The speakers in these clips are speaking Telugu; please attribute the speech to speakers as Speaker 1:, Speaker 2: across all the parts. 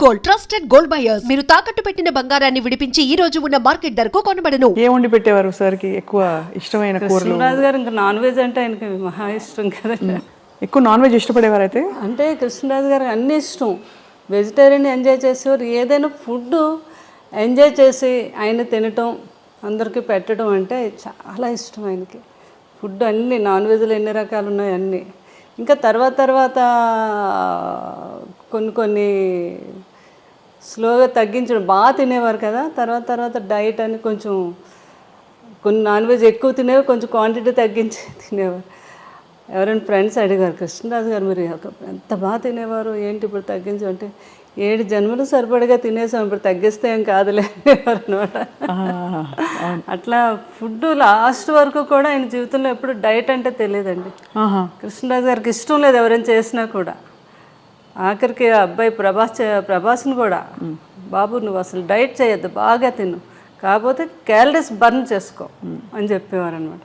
Speaker 1: Gold, trusted gold buyers. మీరు తాకట్టు పెట్టిన బంగారాన్ని విడిపించి ఈ రోజు ఉన్న మార్కెట్ ధరకు కొనబడను.
Speaker 2: ఏ వండి పెట్టేవారు సార్కి ఎక్కువ ఇష్టమైన కూరలు?
Speaker 3: కృష్ణరాజు గారు ఇంకా నాన్ వెజ్ అంటే ఆయనకి మహా ఇష్టం కదండి.
Speaker 2: ఎక్కువ నాన్ వెజ్ ఇష్టపడేవారు అయితే?
Speaker 3: అంటే కృష్ణరాజు గారికి అన్నీ ఇష్టం. వెజిటేరియన్ ఎంజాయ్ చేసేవారు. ఏదైనా ఫుడ్ ఎంజాయ్ చేసి ఆయన తినటం, అందరికీ పెట్టడం అంటే చాలా ఇష్టం ఆయనకి. ఫుడ్ అన్నీ నాన్ వెజ్లో ఎన్ని రకాలు ఉన్నాయి అన్నీ. ఇంకా తర్వాత కొన్ని స్లోగా తగ్గించడం. బాగా తినేవారు కదా, తర్వాత డైట్ అని కొంచెం కొన్ని నాన్ వెజ్ ఎక్కువ తినేవి, కొంచెం క్వాంటిటీ తగ్గించి తినేవారు. ఎవరైనా ఫ్రెండ్స్ అడిగారు, కృష్ణరాజు గారు మీరు ఎంత బాగా తినేవారు, ఏంటి ఇప్పుడు తగ్గించమంటే 7 జన్మలు సరిపడగా తినేసాం, ఇప్పుడు తగ్గిస్తే ఏం కాదులే అనమాట. అట్లా ఫుడ్ లాస్ట్ వరకు కూడా ఆయన జీవితంలో ఎప్పుడు డైట్ అంటే తెలియదండి. కృష్ణరాజు గారికి ఇష్టం లేదు ఎవరైనా చేసినా కూడా. ఆఖరికి అబ్బాయి ప్రభాస్ని కూడా, బాబు నువ్వు అసలు డైట్ చేయొద్దు, బాగా తిను, కాకపోతే క్యాలరీస్ బర్న్ చేసుకో అని చెప్పేవారు అనమాట.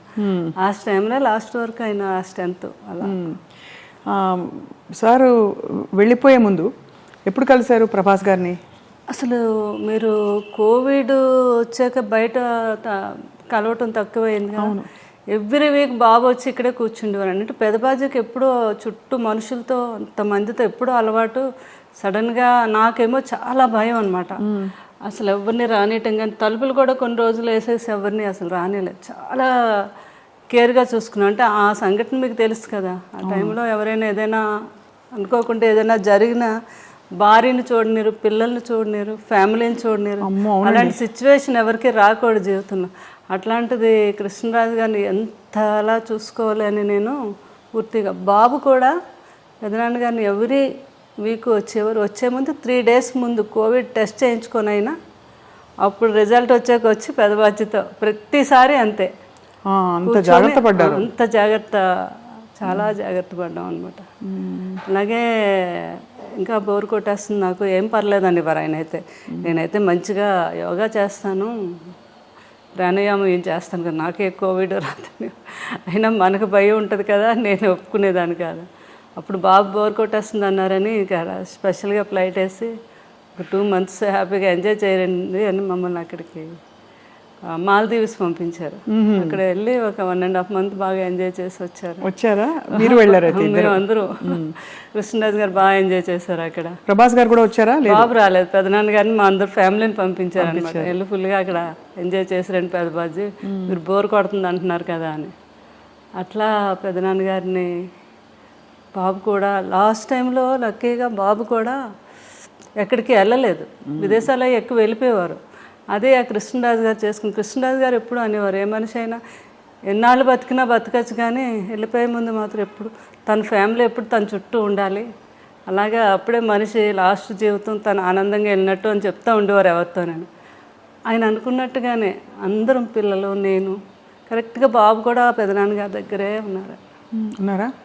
Speaker 3: ఆ టైంలో లాస్ట్ వరకు ఆయన ఆ స్ట్రెంత్ అలా.
Speaker 2: సారు వెళ్ళిపోయే ముందు ఎప్పుడు కలిశారు ప్రభాస్ గారిని?
Speaker 3: అసలు మీరు కోవిడ్ వచ్చాక బయట కలవటం తక్కువైంది కదా. ఎవ్రీ వీక్ బాబు వచ్చి ఇక్కడే కూర్చుండేవారు. అంటే పెదబాజీకి ఎప్పుడూ చుట్టూ మనుషులతో అంతమందితో ఎప్పుడూ అలవాటు. సడన్గా నాకేమో చాలా భయం అనమాట. అసలు ఎవరిని రానియటం కానీ, తలుపులు కూడా కొన్ని రోజులు వేసేసి ఎవరిని అసలు రానియలేదు. చాలా కేర్గా చూసుకున్నాను. అంటే ఆ సంఘటన మీకు తెలుసు కదా, ఆ టైంలో ఎవరైనా ఏదైనా అనుకోకుండా ఏదైనా జరిగినా భార్యని చూడలేరు, పిల్లల్ని చూడలేరు, ఫ్యామిలీని చూడలేరు. అలాంటి సిచ్యువేషన్ ఎవరికి రాకూడదు జీవితంలో. అట్లాంటిది కృష్ణరాజు గారిని ఎంతలా చూసుకోవాలి అని నేను పూర్తిగా. బాబు కూడా పెదనాన్న గారిని ఎవరీ వీక్ వచ్చేవారు. వచ్చే ముందు 3 days ముందు కోవిడ్ టెస్ట్ చేయించుకొని అయినా అప్పుడు రిజల్ట్ వచ్చాక వచ్చి పెదబాధ్యతో ప్రతిసారి అంతే.
Speaker 2: అంత జాగ్రత్త పడ్డారు.
Speaker 3: అంత జాగ్రత్త, చాలా జాగ్రత్త పడ్డాం అనమాట. అలాగే ఇంకా బోర్ కొట్టేస్తుంది నాకు, ఏం పర్లేదండి వారు ఆయన అయితే. నేనైతే మంచిగా యోగా చేస్తాను, ప్రాణాయామం ఏం చేస్తాను కదా, నాకే కోవిడ్ రాదని. అయినా మనకు భయం ఉంటుంది కదా, నేను ఒప్పుకునేదాన్ని కాదు. అప్పుడు బాబు బోర్ కొట్టేస్తుంది అన్నారని ఇక స్పెషల్గా ఫ్లైట్ వేసి ఒక 2 months హ్యాపీగా ఎంజాయ్ చేయండి అని మమ్మల్ని అక్కడికి మాల్దీవ్స్ పంపించారు. అక్కడ వెళ్ళి ఒక 1.5 months బాగా ఎంజాయ్ చేసి వచ్చారా?
Speaker 2: మీరు వెళ్ళారు?
Speaker 3: మేము అందరూ. కృష్ణరాజు గారు బాగా ఎంజాయ్ చేశారు అక్కడ.
Speaker 2: ప్రభాస్ గారు కూడా వచ్చారా?
Speaker 3: బాబు రాలేదు, పెదనాన్న గారిని మా అందరు ఫ్యామిలీని పంపించారు అనమాట. వెళ్ళి ఫుల్గా అక్కడ ఎంజాయ్ చేసారండి. పెదబాజీ మీరు బోర్ కొడుతుంది అంటున్నారు కదా అని. అట్లా పెదనాన్న గారిని, బాబు కూడా లాస్ట్ టైంలో లక్కీగా బాబు కూడా ఎక్కడికి వెళ్ళలేదు, విదేశాల్లో ఎక్కువ వెళ్ళిపోయేవారు. అదే ఆ కృష్ణరాజు గారు చేసుకుని. కృష్ణరాజు గారు ఎప్పుడు అనేవారు, ఏ మనిషి అయినా ఎన్నాళ్ళు బతికినా బతకచ్చు, కానీ వెళ్ళిపోయే ముందు మాత్రం ఎప్పుడు తన ఫ్యామిలీ ఎప్పుడు తన చుట్టూ ఉండాలి. అలాగే అప్పుడే మనిషి లాస్ట్ జీవితం తను ఆనందంగా వెళ్ళినట్టు అని చెప్తూ ఉండేవారు ఎవరితోనని. ఆయన అనుకున్నట్టుగానే అందరం పిల్లలు, నేను కరెక్ట్గా బాబు కూడా పెదనాన్న గారి దగ్గరే ఉన్నారా?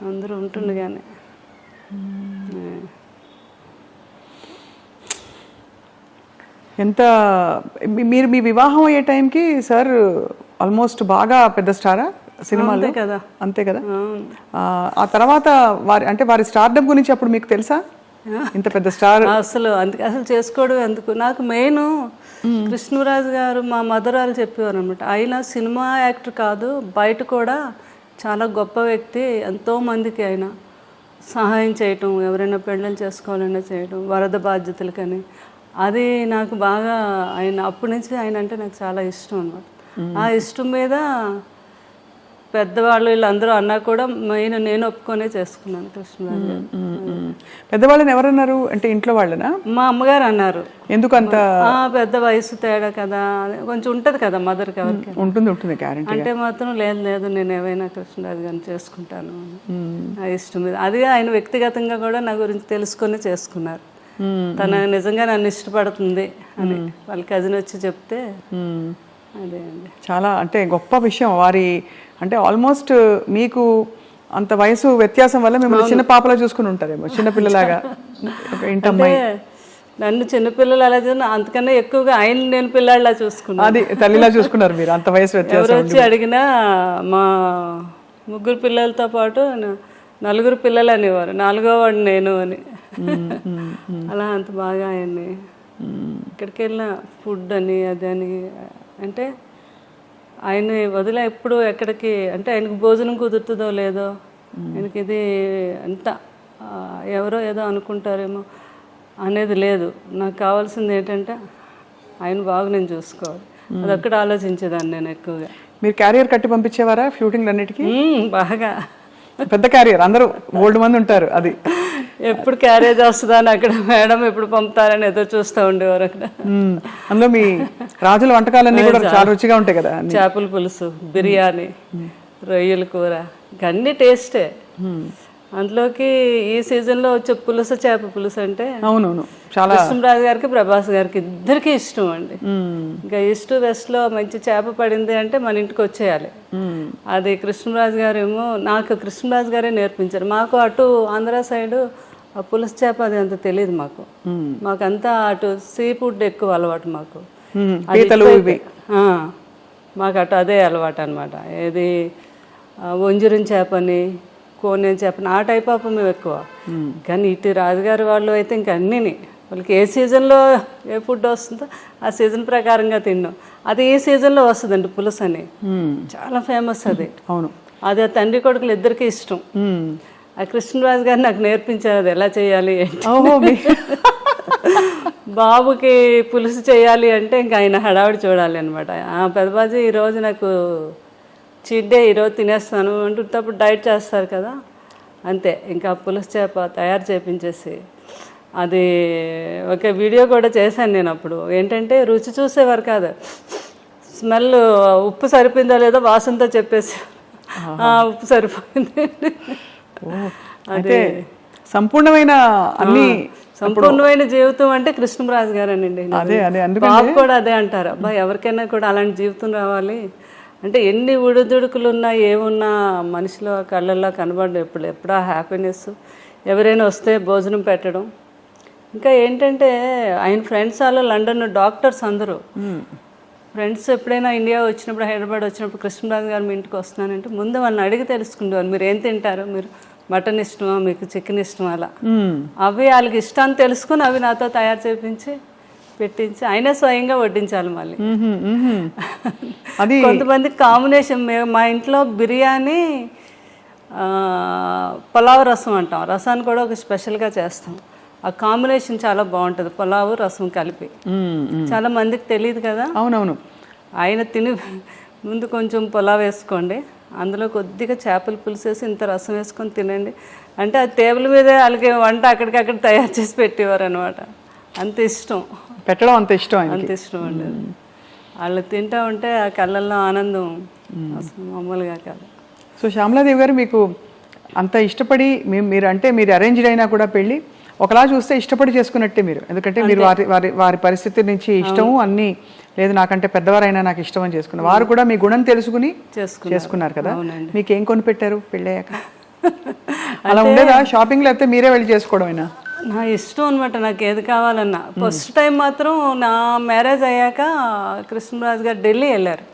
Speaker 3: అందరూ ఉంటుండగానే.
Speaker 2: ఎంత మీరు మీ వివాహం అయ్యే టైంకి సార్ ఆల్మోస్ట్ బాగా పెద్ద స్టారా సినిమాలో
Speaker 3: కదా?
Speaker 2: అంతే కదా. ఆ తర్వాత వారి స్టార్డమ్ గురించి అప్పుడు మీకు తెలుసా? ఇంత పెద్ద స్టార్
Speaker 3: అసలు చేసుకోవడం ఎందుకు. నాకు మెయిన్ కృష్ణరాజు గారు మా మదర్ వాళ్ళు చెప్పేవారు అనమాట, ఆయన సినిమా యాక్టర్ కాదు, బయట కూడా చాలా గొప్ప వ్యక్తి. ఎంతోమందికి ఆయన సహాయం చేయటం, ఎవరైనా పెళ్ళిళ్ళు చేసుకోవాలన్నా చేయటం, వరద బాధ్యతలకని. అది నాకు బాగా ఆయన అప్పటి నుంచి ఆయన అంటే నాకు చాలా ఇష్టం అనమాట. ఆ ఇష్టం మీద పెద్దవాళ్ళు వీళ్ళందరూ అన్నా కూడా మెయిన్ నేను ఒప్పుకొనే చేసుకున్నాను కృష్ణరాజు.
Speaker 2: పెద్దవాళ్ళని ఎవరన్నారు అంటే ఇంట్లో వాళ్ళనా?
Speaker 3: మా అమ్మగారు అన్నారు.
Speaker 2: ఎందుకంత
Speaker 3: పెద్ద వయసు తేడా కదా, కొంచెం ఉంటుంది కదా మదర్కి, ఎవరికి
Speaker 2: ఉంటుంది గ్యారెంటీ
Speaker 3: అంటే మాత్రం లేదు నేను ఏమైనా కృష్ణరాజు గారిని చేసుకుంటాను ఆ ఇష్టం మీద. అది ఆయన వ్యక్తిగతంగా కూడా నా గురించి తెలుసుకొని చేసుకున్నారు. తను నిజంగా నన్ను ఇష్టపడుతుంది అని వాళ్ళ కజిన్ వచ్చి చెప్తే అదే అండి.
Speaker 2: చాలా అంటే గొప్ప విషయం. వారి అంటే ఆల్మోస్ట్ మీకు అంత వయసు వ్యత్యాసం వల్ల మిమ్మల్ని చిన్న పాపలా చూసుకుని ఉంటారేమో, చిన్నపిల్లలాగా. ఇంటమ్మాయి
Speaker 3: నన్ను చిన్నపిల్లలు అలా అంతకన్నా ఎక్కువగా ఆయన నేను పిల్లాడిలా చూసుకున్నాను.
Speaker 2: అది తల్లిలా చూసుకున్నారు మీరు, అంత వయసు వ్యత్యాసం.
Speaker 3: ఎవరు వచ్చి అడిగినా మా 3 పిల్లలతో పాటు 4 పిల్లలు అనేవారు, 4వ వాడు నేను అని. అలా అంత బాగా ఆయన్ని ఇక్కడికి వెళ్ళిన ఫుడ్ అని అదని అంటే ఆయన వదిలే ఎప్పుడు ఎక్కడికి అంటే ఆయనకు భోజనం కుదురుతుందో లేదో ఆయనకి ఇది అంత ఎవరో ఏదో అనుకుంటారేమో అనేది లేదు. నాకు కావాల్సింది ఏంటంటే ఆయన బాగా నేను చూసుకోవాలి, అదొక్కటి ఆలోచించేదాన్ని నేను ఎక్కువగా.
Speaker 2: మీరు క్యారియర్ కట్టి పంపించేవారా ఫ్లూటింగ్ అన్నిటికీ?
Speaker 3: బాగా
Speaker 2: పెద్ద క్యారియర్, అందరూ ఓల్డ్ మంది ఉంటారు. అది
Speaker 3: ఎప్పుడు క్యారేజ్ వస్తుందా అని అక్కడ మేడం ఎప్పుడు పంపుతారని ఎదురు చూస్తూ ఉండేవారు అక్కడ.
Speaker 2: అందులో మీ రాజుల వంటకాలన్నీ కూడా చాలా రుచిగా ఉంటాయి కదా.
Speaker 3: చేపల పులుసు, బిర్యానీ, రొయ్యల కూర, అన్ని టేస్టే. అందులోకి ఈ సీజన్లో వచ్చే పులుసు, చేప పులుసు అంటే
Speaker 2: అవునవును చాలా
Speaker 3: కృష్ణరాజు గారికి, ప్రభాస్ గారికి ఇద్దరికి ఇష్టం అండి. ఇంకా ఈస్ట్ వెస్ట్ లో మంచి చేప పడింది అంటే మన ఇంటికి వచ్చేయాలి. అది కృష్ణరాజు గారు ఏమో నాకు కృష్ణరాజు గారే నేర్పించారు. మాకు అటు ఆంధ్ర సైడ్ ఆ పులుసు చేప అది అంత తెలియదు మాకు. మాకంతా అటు సీ ఫుడ్ ఎక్కువ అలవాటు మాకు. మాకు అటు అదే అలవాటు అనమాట. ఏది వంజరం చేపని, కోనేం చేపని, ఆ టైప్ ఆఫ్ మేము ఎక్కువ. కానీ ఇటు రాజుగారి వాళ్ళు అయితే ఇంక అన్నీని వాళ్ళకి ఏ సీజన్లో ఏ ఫుడ్ వస్తుందో ఆ సీజన్ ప్రకారంగా తిన్నాం. అది ఏ సీజన్లో వస్తుందండి పులుసు అని, చాలా ఫేమస్ అది.
Speaker 2: అవును,
Speaker 3: అది ఆ తండ్రి కొడుకులు ఇద్దరికి ఇష్టం. ఆ కృష్ణరాజు గారు నాకు నేర్పించారు అది ఎలా చేయాలి. బాబుకి పులుసు చేయాలి అంటే ఇంకా ఆయన హడావిడి చూడాలి అనమాట. పెద్దబాజీ ఈరోజు నాకు చీట్ డే, ఈరోజు తినేస్తాను అంటున్నప్పుడు డైట్ చేస్తారు కదా, అంతే. ఇంకా పులుసు చేప తయారు చేయించేసి అది ఒక వీడియో కూడా చేశాను నేను. అప్పుడు ఏంటంటే రుచి చూసేవారు కాదు, స్మెల్ ఉప్పు సరిపోయిందో లేదో వాసనతో చెప్పేసి ఉప్పు సరిపోయింది.
Speaker 2: అదే సంపూర్ణమైన అన్ని
Speaker 3: సంపూర్ణమైన జీవితం అంటే కృష్ణరాజు గారేనండి. బాబు కూడా అదే అంటారు, అబ్బా ఎవరికైనా కూడా అలాంటి జీవితం రావాలి అంటే ఎన్ని ఉడుదుడుకులు ఉన్నా ఏమున్నా మనిషిలో కళ్ళల్లో కనబడడం ఎప్పుడా హ్యాపీనెస్. ఎవరైనా వస్తే భోజనం పెట్టడం. ఇంకా ఏంటంటే ఆయన ఫ్రెండ్స్ వాళ్ళు లండన్ డాక్టర్స్ అందరూ ఫ్రెండ్స్ ఎప్పుడైనా ఇండియా వచ్చినప్పుడు, హైదరాబాద్ వచ్చినప్పుడు కృష్ణరాజు గారు మీ ఇంటికి వస్తున్నానంటే ముందు వాళ్ళని అడిగి తెలుసుకుంటారు, మీరు ఏం తింటారు, మీరు మటన్ ఇష్టమా, మీకు చికెన్ ఇష్టమా, అలా అవి వాళ్ళకి ఇష్టాన్ని తెలుసుకుని అవి నాతో తయారు చేయించి పెట్టించి ఆయనే స్వయంగా వడ్డించాలి. మళ్ళీ కొంతమంది కాంబినేషన్, మా ఇంట్లో బిర్యానీ పులావ్ రసం అంటాం, రసాన్ని కూడా ఒక స్పెషల్గా చేస్తాం. ఆ కాంబినేషన్ చాలా బాగుంటుంది, పులావు రసం కలిపి. చాలా మందికి తెలియదు కదా.
Speaker 2: అవునవును.
Speaker 3: ఆయన తిని ముందు కొంచెం పులావ్ వేసుకోండి, అందులో కొద్దిగా చేపల పులుసు వేసి ఇంత రసం వేసుకొని తినండి అంటే ఆ టేబుల్ మీదే వాళ్ళకి వంట అక్కడికక్కడ తయారు చేసి పెట్టేవారు అనమాట. అంత ఇష్టం
Speaker 2: పెట్టడం, అంత ఇష్టం,
Speaker 3: అంత ఇష్టం అండి. వాళ్ళు తింటూ ఉంటే ఆ కళ్ళల్లో ఆనందం అసలు మామూలుగా కాదు.
Speaker 2: సో శ్యామలాదేవి గారు, మీకు అంత ఇష్టపడి మీరు అంటే మీరు అరేంజ్డ్ అయినా కూడా పెళ్ళి ఒకలా చూస్తే ఇష్టపడి చేసుకున్నట్టే మీరు, ఎందుకంటే మీరు వారి పరిస్థితి నుంచి ఇష్టము అన్నీ లేదు, నాకంటే పెద్దవారైనా నాకు ఇష్టం అని చేసుకున్నారు. వారు కూడా మీ గుణం తెలుసుకుని చేసుకున్నారు కదా. మీకు ఏం కొనిపెట్టారు పెళ్ళయ్యాక? అలా ఉండేదా షాపింగ్, లేకపోతే మీరే వెళ్ళి చేసుకోవడమేనా?
Speaker 3: నా ఇష్టం అనమాట, నాకు ఏది కావాలన్నా. ఫస్ట్ టైం మాత్రం నా మ్యారేజ్ అయ్యాక కృష్ణరాజు గారు ఢిల్లీ వెళ్ళారు.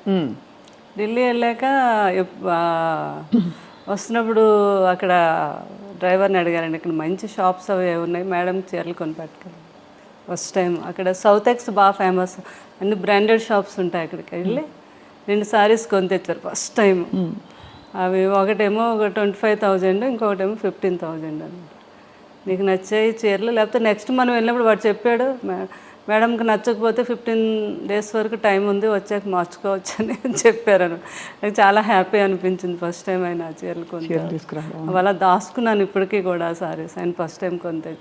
Speaker 3: ఢిల్లీ వెళ్ళాక వస్తున్నప్పుడు అక్కడ డ్రైవర్ని అడిగారండి, ఇక్కడ మంచి షాప్స్ అవి ఉన్నాయి మేడం, చీరలు కొని పెట్టుకోవాలి. ఫస్ట్ టైం అక్కడ సౌత్ ఎక్స్ బాగా ఫేమస్, అన్ని బ్రాండెడ్ షాప్స్ ఉంటాయి. అక్కడికి వెళ్ళి 2 సారీస్ కొని తెచ్చారు ఫస్ట్ టైం. అవి ఒకటేమో 25,000, ఇంకొకటేమో 15,000 అనమాట. నీకు నచ్చాయి చీరలు, లేకపోతే నెక్స్ట్ మనం వెళ్ళినప్పుడు వాడు చెప్పాడు, మేడంకి నచ్చకపోతే 15 days వరకు టైం ఉంది, వచ్చాక మార్చుకోవచ్చు అని చెప్పారు. నాకు చాలా హ్యాపీ అనిపించింది ఫస్ట్ టైం ఆయన చీరలు కొని తీసుకురావడం. అలా దాచుకున్నాను ఇప్పటికీ కూడా సారీస్ ఆయన ఫస్ట్ టైం కొని తెచ్చి.